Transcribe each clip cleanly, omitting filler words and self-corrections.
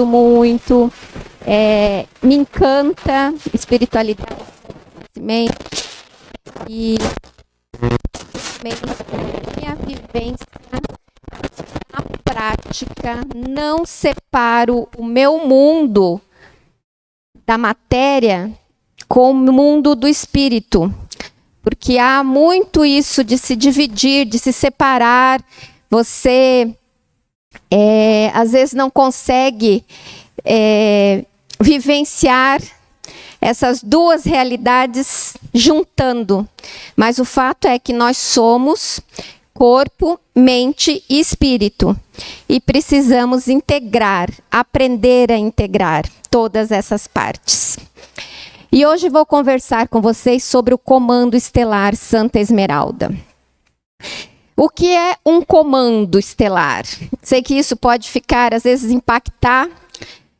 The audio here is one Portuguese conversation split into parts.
muito, me encanta espiritualidade e minha vivência na prática. Não separo o meu mundo da matéria com o mundo do espírito, porque há muito isso de se dividir, de se separar. Você às vezes não consegue vivenciar essas duas realidades juntando, mas o fato é que nós somos corpo, mente e espírito, e precisamos integrar, aprender a integrar todas essas partes. E hoje vou conversar com vocês sobre o comando estelar Santa Esmeralda. O que é um comando estelar? Sei que isso pode ficar, às vezes, impactar,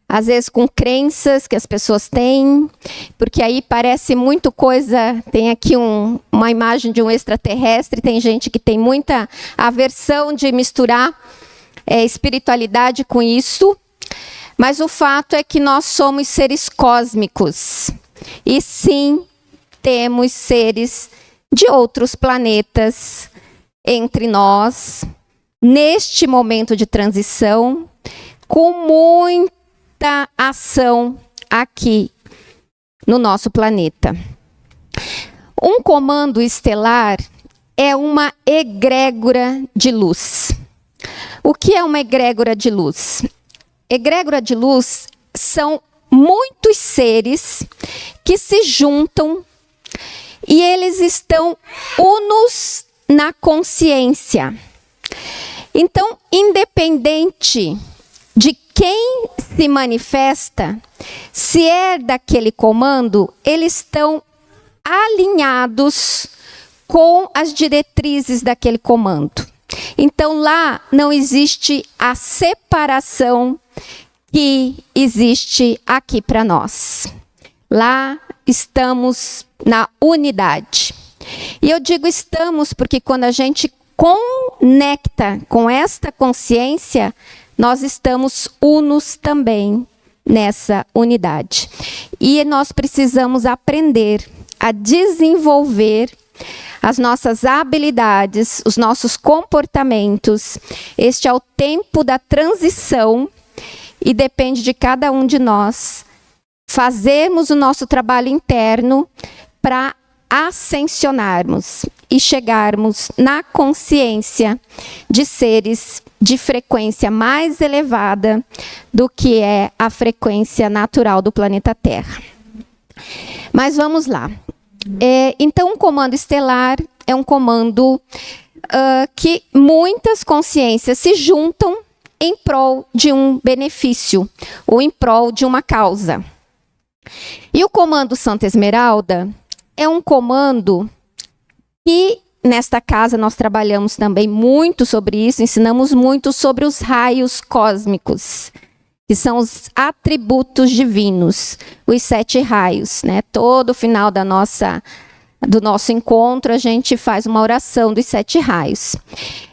às vezes com crenças que as pessoas têm, porque aí parece muito coisa. Tem aqui uma imagem de um extraterrestre, tem gente que tem muita aversão de misturar espiritualidade com isso, mas o fato é que nós somos seres cósmicos, e sim, temos seres de outros planetas entre nós, neste momento de transição, com muita ação aqui no nosso planeta. Um comando estelar é uma egrégora de luz. O que é uma egrégora de luz? Egrégora de luz são muitos seres que se juntam e eles estão unos na consciência. Então, independente de quem se manifesta, se é daquele comando, eles estão alinhados com as diretrizes daquele comando. Então, lá não existe a separação que existe aqui para nós. Lá estamos na unidade. E eu digo estamos porque quando a gente conecta com esta consciência, nós estamos unos também nessa unidade. E nós precisamos aprender a desenvolver as nossas habilidades, os nossos comportamentos. Este é o tempo da transição e depende de cada um de nós fazermos o nosso trabalho interno para ascensionarmos e chegarmos na consciência de seres de frequência mais elevada do que é a frequência natural do planeta Terra. Mas vamos lá. Então, um comando estelar é um comando que muitas consciências se juntam em prol de um benefício ou em prol de uma causa. E o comando Santa Esmeralda é um comando que, nesta casa, nós trabalhamos também muito sobre isso, ensinamos muito sobre os raios cósmicos, que são os atributos divinos, os 7 raios, né? Todo final do nosso encontro, a gente faz uma oração dos 7 raios.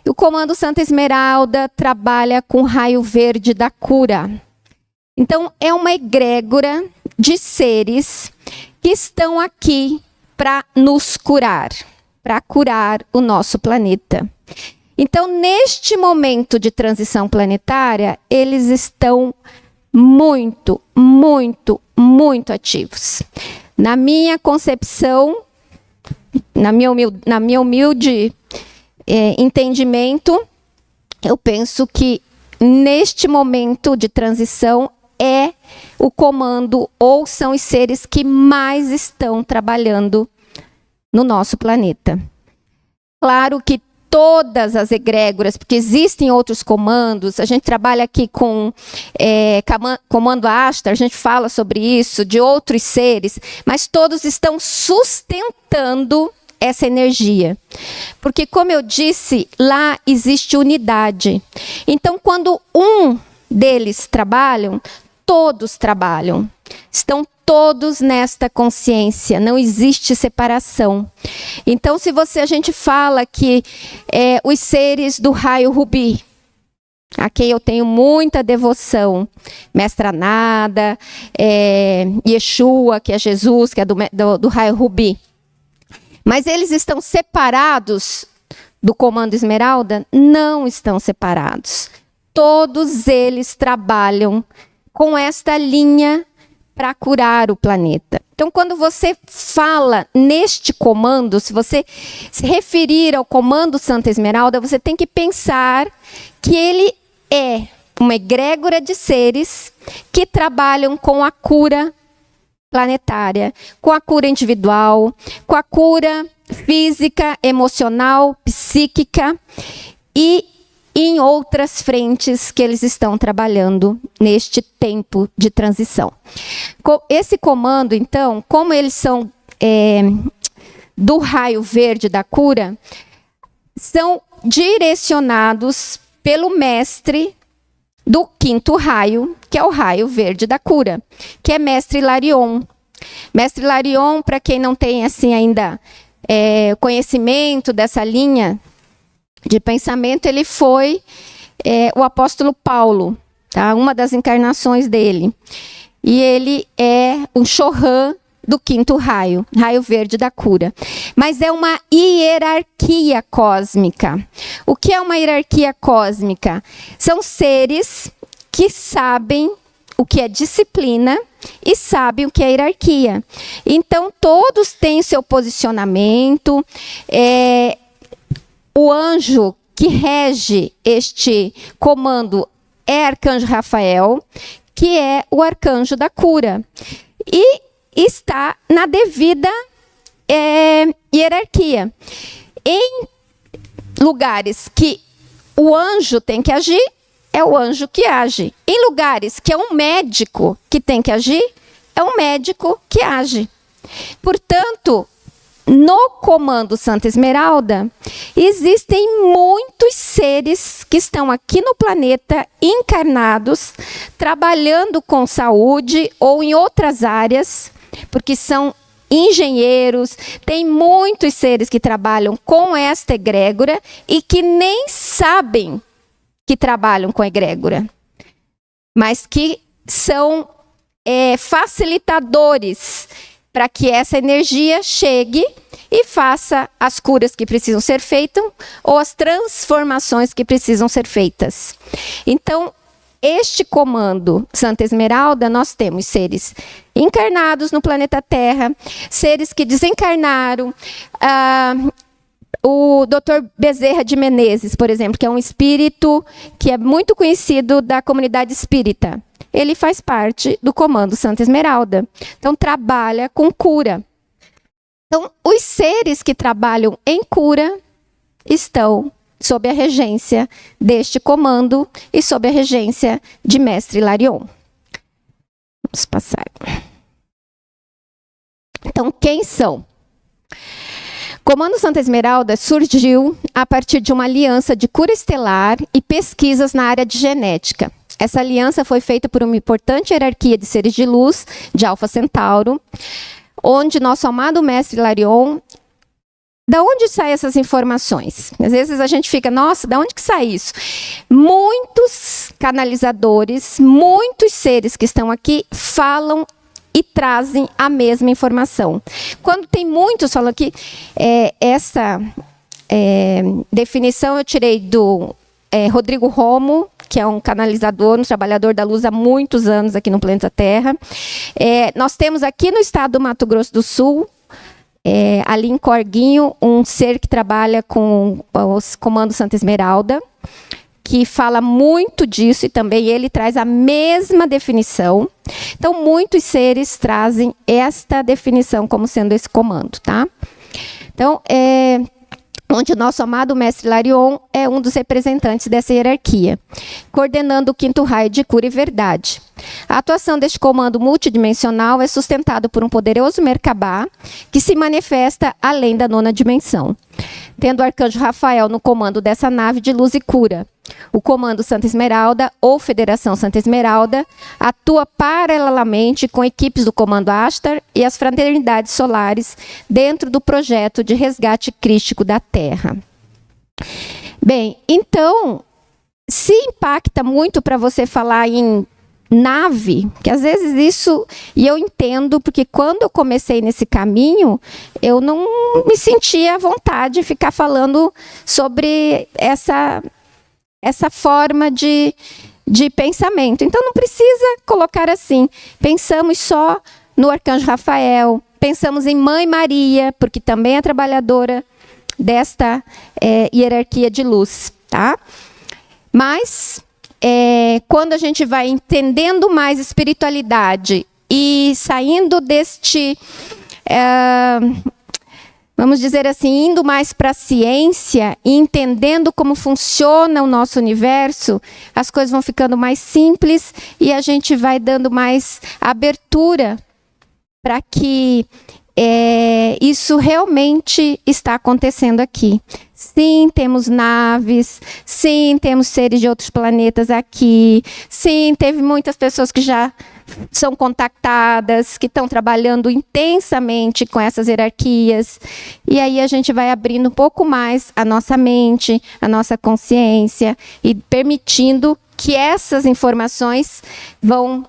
E o comando Santa Esmeralda trabalha com o raio verde da cura. Então, é uma egrégora de seres que estão aqui para nos curar, para curar o nosso planeta. Então, neste momento de transição planetária, eles estão muito, muito, muito ativos. Na minha concepção, na minha humilde entendimento, eu penso que neste momento de transição é o comando ou são os seres que mais estão trabalhando no nosso planeta. Claro que todas as egrégoras, porque existem outros comandos, a gente trabalha aqui com comando Ashtar, a gente fala sobre isso, de outros seres, mas todos estão sustentando essa energia. Porque, como eu disse, lá existe unidade. Então, quando um deles trabalham, todos trabalham. Estão todos nesta consciência, não existe separação. Então, se a gente fala que os seres do raio rubi, a quem eu tenho muita devoção. Mestra Nada, Yeshua, que é Jesus, que é do raio rubi. Mas eles estão separados do comando Esmeralda? Não estão separados. Todos eles trabalham com esta linha para curar o planeta. Então, quando você fala neste comando, se você se referir ao comando Santa Esmeralda, você tem que pensar que ele é uma egrégora de seres que trabalham com a cura planetária, com a cura individual, com a cura física, emocional, psíquica e em outras frentes que eles estão trabalhando neste tempo de transição. Esse comando, então, como eles são do raio verde da cura, são direcionados pelo mestre do quinto raio, que é o raio verde da cura, que é Mestre Hilarion. Mestre Hilarion, para quem não tem assim ainda conhecimento dessa linha de pensamento, ele foi o apóstolo Paulo, tá? Uma das encarnações dele. E ele é um Chohan do quinto raio, raio verde da cura. Mas é uma hierarquia cósmica. O que é uma hierarquia cósmica? São seres que sabem o que é disciplina e sabem o que é hierarquia. Então, todos têm seu posicionamento. O anjo que rege este comando é Arcanjo Rafael, que é o arcanjo da cura. E está na devida hierarquia. Em lugares que o anjo tem que agir, é o anjo que age. Em lugares que é um médico que tem que agir, é um médico que age. Portanto, no comando Santa Esmeralda, existem muitos seres que estão aqui no planeta, encarnados, trabalhando com saúde ou em outras áreas, porque são engenheiros, tem muitos seres que trabalham com esta egrégora e que nem sabem que trabalham com a egrégora, mas que são facilitadores para que essa energia chegue e faça as curas que precisam ser feitas ou as transformações que precisam ser feitas. Então, este comando Santa Esmeralda, nós temos seres encarnados no planeta Terra, seres que desencarnaram. O Dr. Bezerra de Menezes, por exemplo, que é um espírito que é muito conhecido da comunidade espírita. Ele faz parte do comando Santa Esmeralda. Então, trabalha com cura. Então, os seres que trabalham em cura estão sob a regência deste comando e sob a regência de Mestre Hilarion. Vamos passar. Então, quem são? Comando Santa Esmeralda surgiu a partir de uma aliança de cura estelar e pesquisas na área de genética. Essa aliança foi feita por uma importante hierarquia de seres de luz, de Alfa Centauro, onde nosso amado Mestre Hilarion... Da onde saem essas informações? Às vezes a gente fica, nossa, da onde que sai isso? Muitos canalizadores, muitos seres que estão aqui falam e trazem a mesma informação. Quando tem muitos falam aqui, essa definição eu tirei do Rodrigo Romo, que é um canalizador, um trabalhador da luz há muitos anos aqui no planeta Terra. Nós temos aqui no estado do Mato Grosso do Sul, ali em Corguinho, um ser que trabalha com os comandos Santa Esmeralda, que fala muito disso e também ele traz a mesma definição. Então, muitos seres trazem esta definição como sendo esse comando, tá? Então, onde o nosso amado Mestre Hilarion é um dos representantes dessa hierarquia, coordenando o quinto raio de cura e verdade. A atuação deste comando multidimensional é sustentado por um poderoso Merkabah que se manifesta além da nona dimensão, tendo o arcanjo Rafael no comando dessa nave de luz e cura. O comando Santa Esmeralda, ou Federação Santa Esmeralda, atua paralelamente com equipes do comando Ashtar e as fraternidades solares dentro do projeto de resgate crístico da Terra. Bem, então, se impacta muito para você falar em nave, que às vezes isso, e eu entendo, porque quando eu comecei nesse caminho, eu não me sentia à vontade de ficar falando sobre essa forma de pensamento. Então não precisa colocar assim. Pensamos só no Arcanjo Rafael, pensamos em Mãe Maria, porque também é trabalhadora desta hierarquia de luz, tá? Mas quando a gente vai entendendo mais espiritualidade e saindo deste, vamos dizer assim, indo mais para a ciência e entendendo como funciona o nosso universo, as coisas vão ficando mais simples e a gente vai dando mais abertura para que isso realmente está acontecendo aqui. Sim, temos naves, sim, temos seres de outros planetas aqui, sim, teve muitas pessoas que já são contactadas, que estão trabalhando intensamente com essas hierarquias, e aí a gente vai abrindo um pouco mais a nossa mente, a nossa consciência, e permitindo que essas informações vão,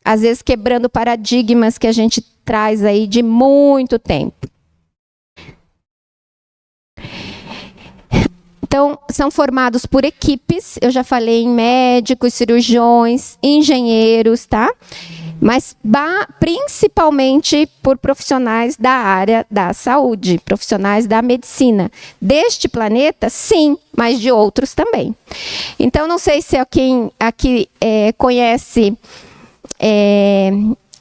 às vezes, quebrando paradigmas que a gente traz aí de muito tempo. Então, são formados por equipes, eu já falei em médicos, cirurgiões, engenheiros, tá? Mas principalmente por profissionais da área da saúde, profissionais da medicina. Deste planeta, sim, mas de outros também. Então, não sei se alguém aqui conhece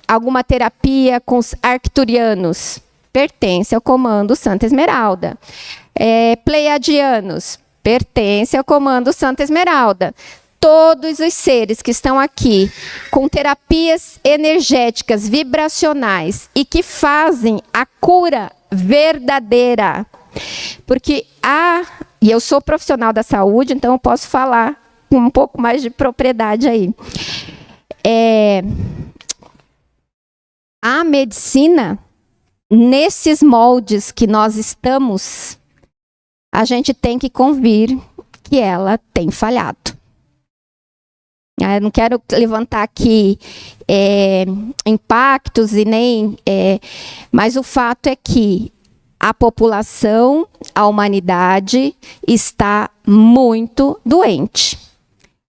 alguma terapia com os arcturianos. Pertence ao comando Santa Esmeralda. Pleiadianos, pertence ao comando Santa Esmeralda. Todos os seres que estão aqui com terapias energéticas, vibracionais e que fazem a cura verdadeira. Porque e eu sou profissional da saúde, então eu posso falar com um pouco mais de propriedade aí. A medicina, nesses moldes que nós estamos, a gente tem que convir que ela tem falhado. Eu não quero levantar aqui impactos e nem... mas o fato é que a população, a humanidade, está muito doente.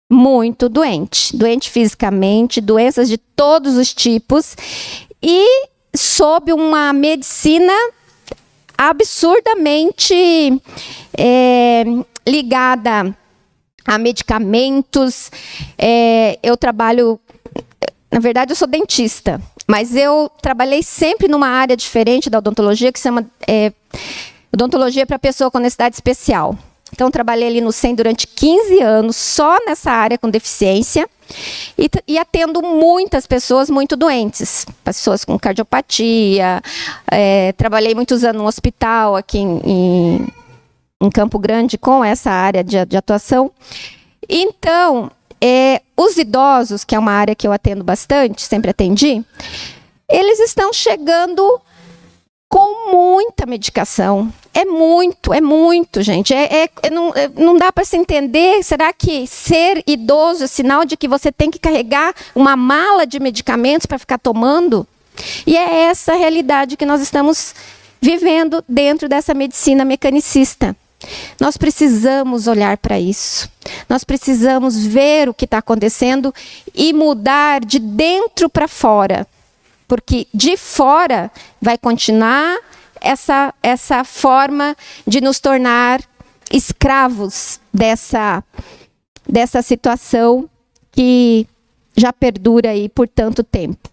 Muito doente. Doente fisicamente, doenças de todos os tipos. E sob uma medicina absurdamente ligada a medicamentos. Eu trabalho, na verdade eu sou dentista, mas eu trabalhei sempre numa área diferente da odontologia, que se chama odontologia para pessoa com necessidade especial. Então, trabalhei ali no SEM durante 15 anos, só nessa área com deficiência, e atendo muitas pessoas muito doentes, pessoas com cardiopatia. Trabalhei muitos anos no hospital aqui em Campo Grande com essa área de atuação. Então, os idosos, que é uma área que eu atendo bastante, sempre atendi, eles estão chegando com muita medicação. É muito, gente. Não dá para se entender. Será que ser idoso é sinal de que você tem que carregar uma mala de medicamentos para ficar tomando? E é essa a realidade que nós estamos vivendo dentro dessa medicina mecanicista. Nós precisamos olhar para isso. Nós precisamos ver o que está acontecendo e mudar de dentro para fora. Porque de fora vai continuar essa forma de nos tornar escravos dessa situação que já perdura aí por tanto tempo.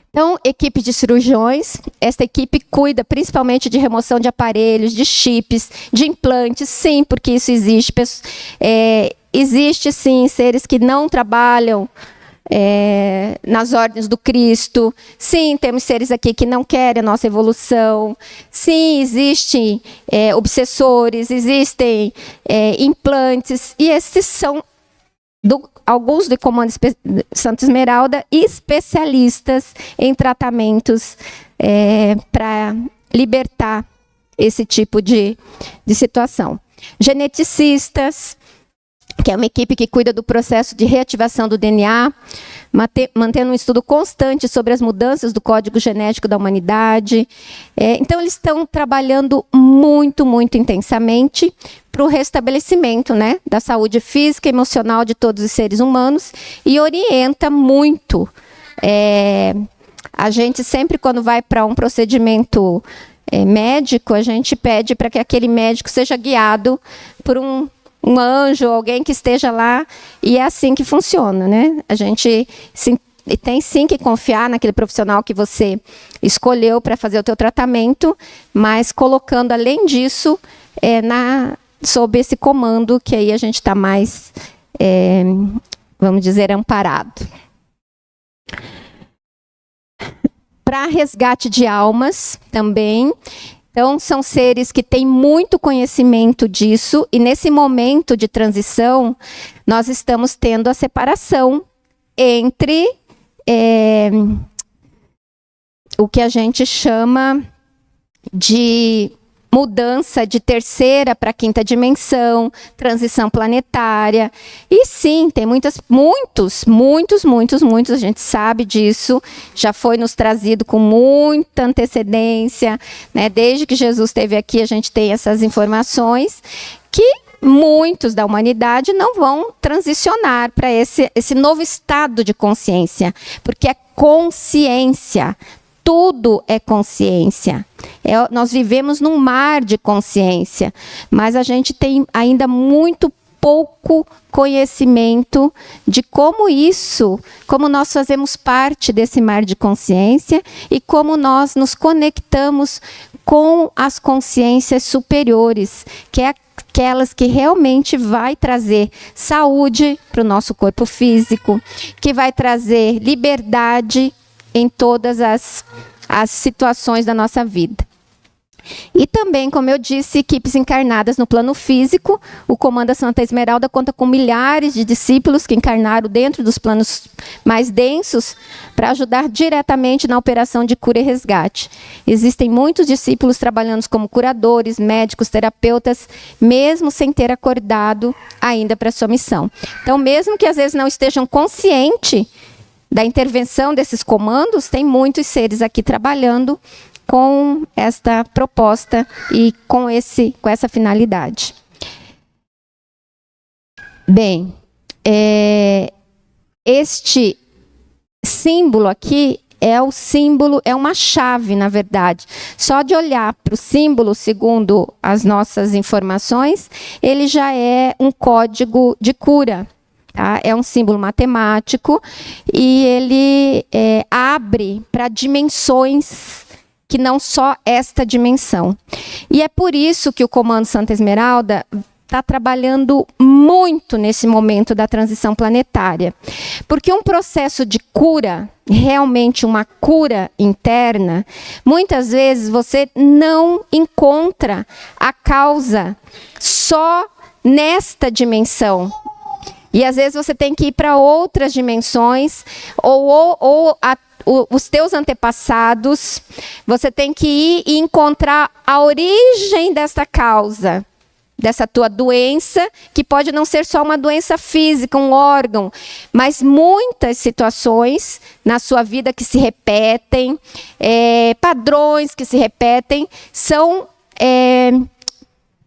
Então, equipe de cirurgiões, esta equipe cuida principalmente de remoção de aparelhos, de chips, de implantes, sim, porque isso existe. Existe, sim, seres que não trabalham nas ordens do Cristo. Sim, temos seres aqui que não querem a nossa evolução. Sim, existem obsessores, existem implantes, e esses são alguns do Comando Santa Esmeralda especialistas em tratamentos para libertar esse tipo de situação. Geneticistas, que é uma equipe que cuida do processo de reativação do DNA, mantendo um estudo constante sobre as mudanças do código genético da humanidade. Então, eles estão trabalhando muito, muito intensamente para o restabelecimento, né, da saúde física e emocional de todos os seres humanos, e orienta muito. A gente sempre, quando vai para um procedimento médico, a gente pede para que aquele médico seja guiado por um anjo, alguém que esteja lá, e é assim que funciona, né? A gente tem sim que confiar naquele profissional que você escolheu para fazer o teu tratamento, mas colocando, além disso, sob esse comando, que aí a gente está mais, vamos dizer, amparado. Para resgate de almas também. Então, são seres que têm muito conhecimento disso, e nesse momento de transição, nós estamos tendo a separação entre o que a gente chama de mudança de terceira para quinta dimensão, transição planetária. E sim, tem muitos, a gente sabe disso, já foi nos trazido com muita antecedência, né? Desde que Jesus esteve aqui, a gente tem essas informações, que muitos da humanidade não vão transicionar para esse novo estado de consciência, porque é consciência. Tudo é consciência. Nós vivemos num mar de consciência, mas a gente tem ainda muito pouco conhecimento de como nós fazemos parte desse mar de consciência e como nós nos conectamos com as consciências superiores, que é aquelas que realmente vai trazer saúde para o nosso corpo físico, que vai trazer liberdade em todas as situações da nossa vida. E também, como eu disse, equipes encarnadas no plano físico. O Comando Santa Esmeralda conta com milhares de discípulos que encarnaram dentro dos planos mais densos para ajudar diretamente na operação de cura e resgate. Existem muitos discípulos trabalhando como curadores, médicos, terapeutas, mesmo sem ter acordado ainda para a sua missão. Então, mesmo que às vezes não estejam conscientes da intervenção desses comandos, tem muitos seres aqui trabalhando com esta proposta e com essa finalidade. Bem, este símbolo aqui é uma chave, na verdade. Só de olhar para o símbolo, segundo as nossas informações, ele já é um código de cura. Tá? É um símbolo matemático e ele abre para dimensões que não só esta dimensão. E é por isso que o Comando Santa Esmeralda está trabalhando muito nesse momento da transição planetária. Porque um processo de cura, realmente uma cura interna, muitas vezes você não encontra a causa só nesta dimensão. E às vezes você tem que ir para outras dimensões, ou os teus antepassados, você tem que ir e encontrar a origem dessa causa, dessa tua doença, que pode não ser só uma doença física, um órgão, mas muitas situações na sua vida que se repetem, padrões que se repetem, são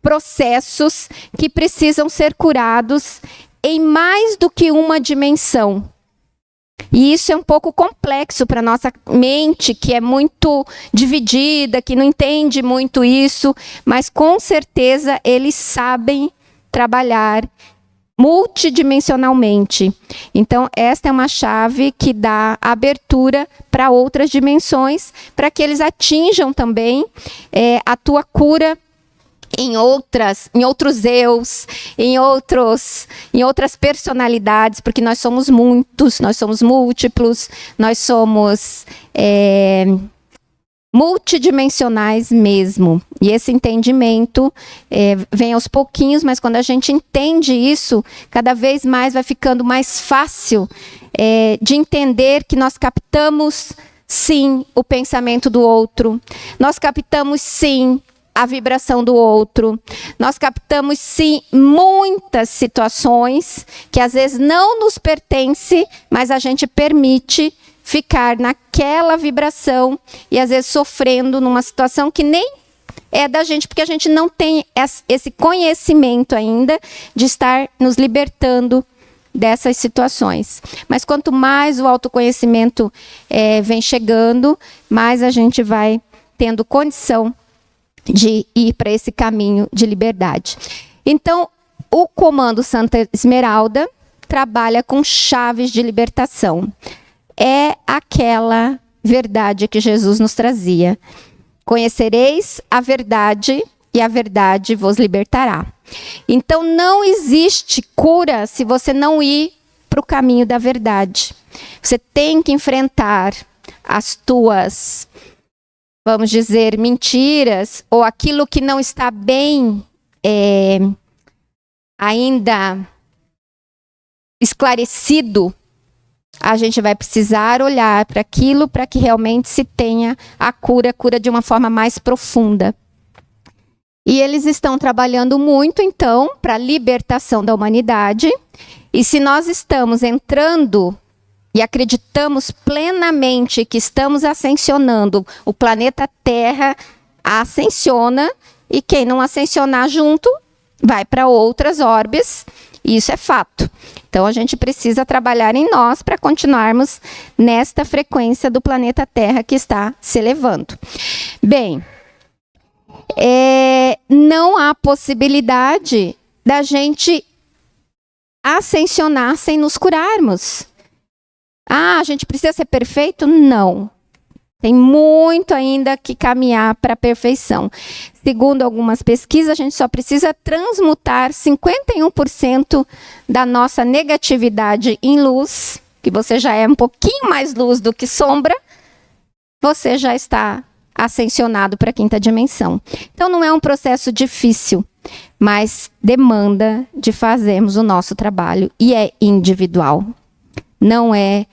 processos que precisam ser curados em mais do que uma dimensão. E isso é um pouco complexo para a nossa mente, que é muito dividida, que não entende muito isso, mas com certeza eles sabem trabalhar multidimensionalmente. Então, esta é uma chave que dá abertura para outras dimensões, para que eles atinjam também a tua cura em outros eus, em outras personalidades, porque nós somos muitos, nós somos múltiplos, nós somos multidimensionais mesmo. E esse entendimento vem aos pouquinhos, mas quando a gente entende isso, cada vez mais vai ficando mais fácil de entender que nós captamos, sim, o pensamento do outro, nós captamos, sim, a vibração do outro. Nós captamos, sim, muitas situações que às vezes não nos pertence, mas a gente permite ficar naquela vibração e às vezes sofrendo numa situação que nem é da gente, porque a gente não tem esse conhecimento ainda de estar nos libertando dessas situações. Mas quanto mais o autoconhecimento vem chegando, mais a gente vai tendo condição de ir para esse caminho de liberdade. Então, o Comando Santa Esmeralda trabalha com chaves de libertação. É aquela verdade que Jesus nos trazia. Conhecereis a verdade e a verdade vos libertará. Então, não existe cura se você não ir para o caminho da verdade. Você tem que enfrentar as tuas, vamos dizer, mentiras, ou aquilo que não está bem ainda esclarecido. A gente vai precisar olhar para aquilo para que realmente se tenha a cura de uma forma mais profunda. E eles estão trabalhando muito, então, para a libertação da humanidade. E se nós estamos entrando e acreditamos plenamente que estamos ascensionando, o planeta Terra ascensiona, e quem não ascensionar junto vai para outras órbes. Isso é fato. Então, a gente precisa trabalhar em nós para continuarmos nesta frequência do planeta Terra que está se elevando. Bem, não há possibilidade da gente ascensionar sem nos curarmos. A gente precisa ser perfeito? Não. Tem muito ainda que caminhar para a perfeição. Segundo algumas pesquisas, a gente só precisa transmutar 51% da nossa negatividade em luz, que você já é um pouquinho mais luz do que sombra, você já está ascensionado para a quinta dimensão. Então, não é um processo difícil, mas demanda de fazermos o nosso trabalho, e é individual. Não é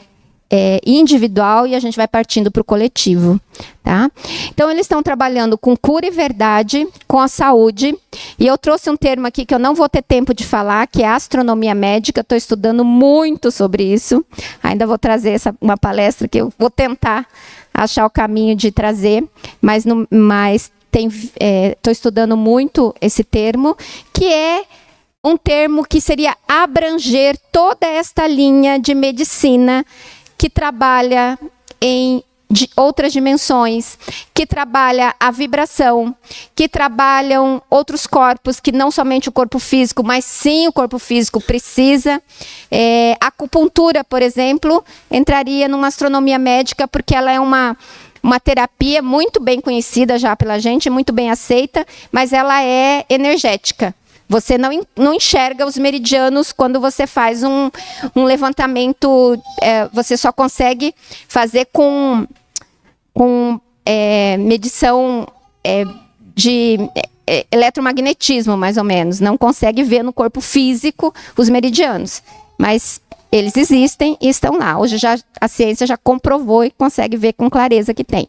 individual, e a gente vai partindo para o coletivo, tá? Então, eles estão trabalhando com cura e verdade, com a saúde, e eu trouxe um termo aqui que eu não vou ter tempo de falar, que é astronomia médica. Estou estudando muito sobre isso, ainda vou trazer uma palestra que eu vou tentar achar o caminho de trazer, mas estou estudando muito esse termo, que é um termo que seria abranger toda esta linha de medicina que trabalha em outras dimensões, que trabalha a vibração, que trabalham outros corpos, que não somente o corpo físico, mas sim o corpo físico precisa. A acupuntura, por exemplo, entraria numa astronomia médica, porque ela é uma terapia muito bem conhecida já pela gente, muito bem aceita, mas ela é energética. Você não enxerga os meridianos quando você faz um levantamento, você só consegue fazer com medição de eletromagnetismo, mais ou menos. Não consegue ver no corpo físico os meridianos, mas eles existem e estão lá. Hoje a ciência já comprovou e consegue ver com clareza que tem.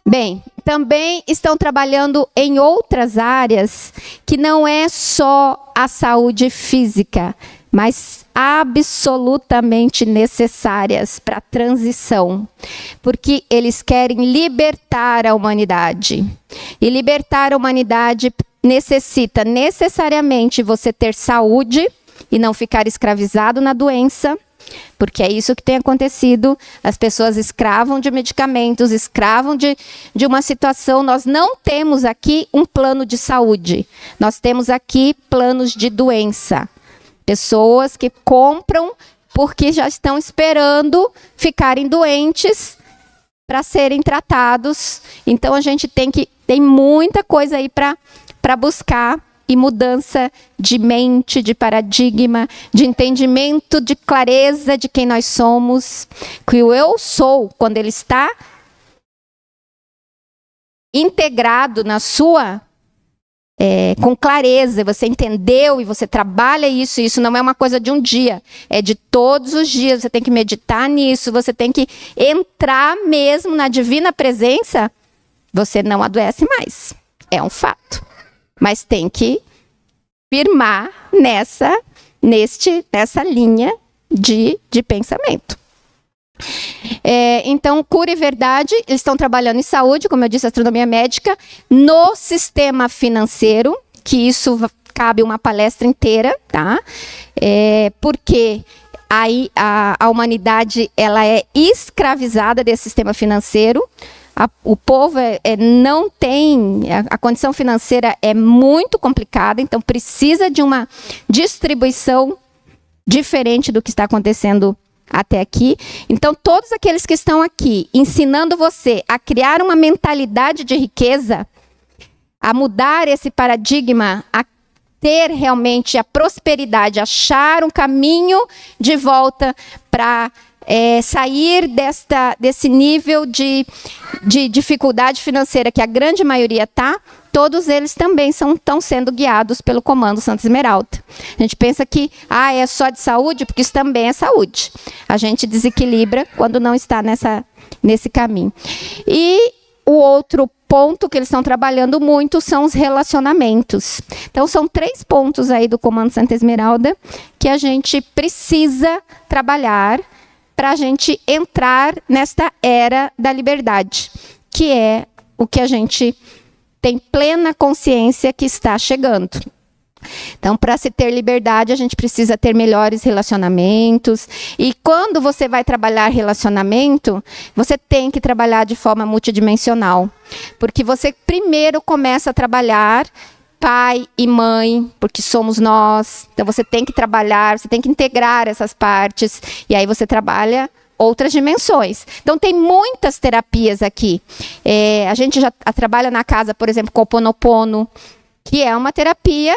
Bem, também estão trabalhando em outras áreas que não é só a saúde física, mas absolutamente necessárias para a transição, porque eles querem libertar a humanidade. E libertar a humanidade necessita necessariamente você ter saúde e não ficar escravizado na doença, porque é isso que tem acontecido. As pessoas escravam de medicamentos, escravam de uma situação. Nós não temos aqui um plano de saúde, nós temos aqui planos de doença. Pessoas que compram porque já estão esperando ficarem doentes para serem tratados. Então, a gente tem muita coisa aí para buscar, e mudança de mente, de paradigma, de entendimento, de clareza de quem nós somos. Que o eu sou, quando ele está integrado na sua, com clareza, você entendeu e você trabalha isso, e isso não é uma coisa de um dia, é de todos os dias. Você tem que meditar nisso, você tem que entrar mesmo na divina presença, você não adoece mais. é um fato. Mas tem que firmar nessa linha de pensamento. Então, cura e verdade, eles estão trabalhando em saúde, como eu disse, astronomia médica, no sistema financeiro, que isso cabe uma palestra inteira, tá? Porque aí a humanidade ela é escravizada desse sistema financeiro. O povo não tem, a condição financeira é muito complicada, então precisa de uma distribuição diferente do que está acontecendo até aqui. Então, todos aqueles que estão aqui ensinando você a criar uma mentalidade de riqueza, a mudar esse paradigma, a ter realmente a prosperidade, achar um caminho de volta para sair desse nível de dificuldade financeira que a grande maioria está, todos eles também estão sendo guiados pelo Comando Santa Esmeralda. A gente pensa que é só de saúde, porque isso também é saúde. A gente desequilibra quando não está nesse caminho. E o outro ponto que eles estão trabalhando muito são os relacionamentos. Então, são 3 pontos aí do Comando Santa Esmeralda que a gente precisa trabalhar para a gente entrar nesta era da liberdade, que é o que a gente tem plena consciência que está chegando. Então, para se ter liberdade, a gente precisa ter melhores relacionamentos. E quando você vai trabalhar relacionamento, você tem que trabalhar de forma multidimensional. Porque você primeiro começa a trabalhar pai e mãe, porque somos nós. Então, você tem que trabalhar, você tem que integrar essas partes. E aí você trabalha outras dimensões. Então, tem muitas terapias aqui. A gente já trabalha na casa, por exemplo, com o Ho'oponopono, que é uma terapia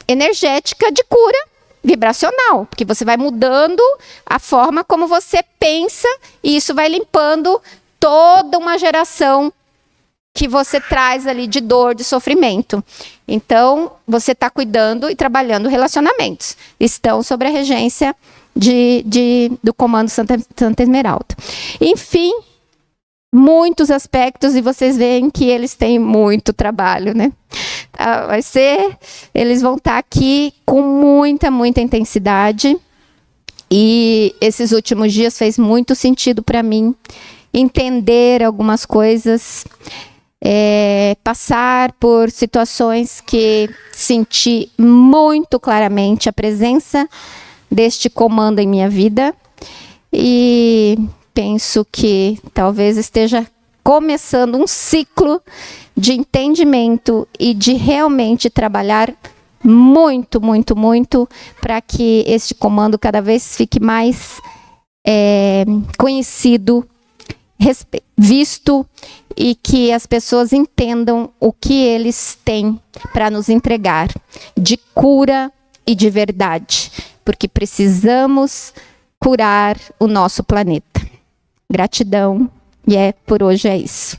energética de cura vibracional, porque você vai mudando a forma como você pensa e isso vai limpando toda uma geração que você traz ali de dor, de sofrimento. Então, você está cuidando e trabalhando relacionamentos. Estão sob a regência do Comando Santa Esmeralda. Enfim, muitos aspectos e vocês veem que eles têm muito trabalho, né? Eles vão estar aqui com muita, muita intensidade. E esses últimos dias fez muito sentido para mim entender algumas coisas, passar por situações que senti muito claramente a presença deste comando em minha vida. E penso que talvez esteja começando um ciclo de entendimento e de realmente trabalhar muito, muito, muito para que este comando cada vez fique mais conhecido, visto e que as pessoas entendam o que eles têm para nos entregar de cura e de verdade, porque precisamos curar o nosso planeta. Gratidão, e por hoje é isso.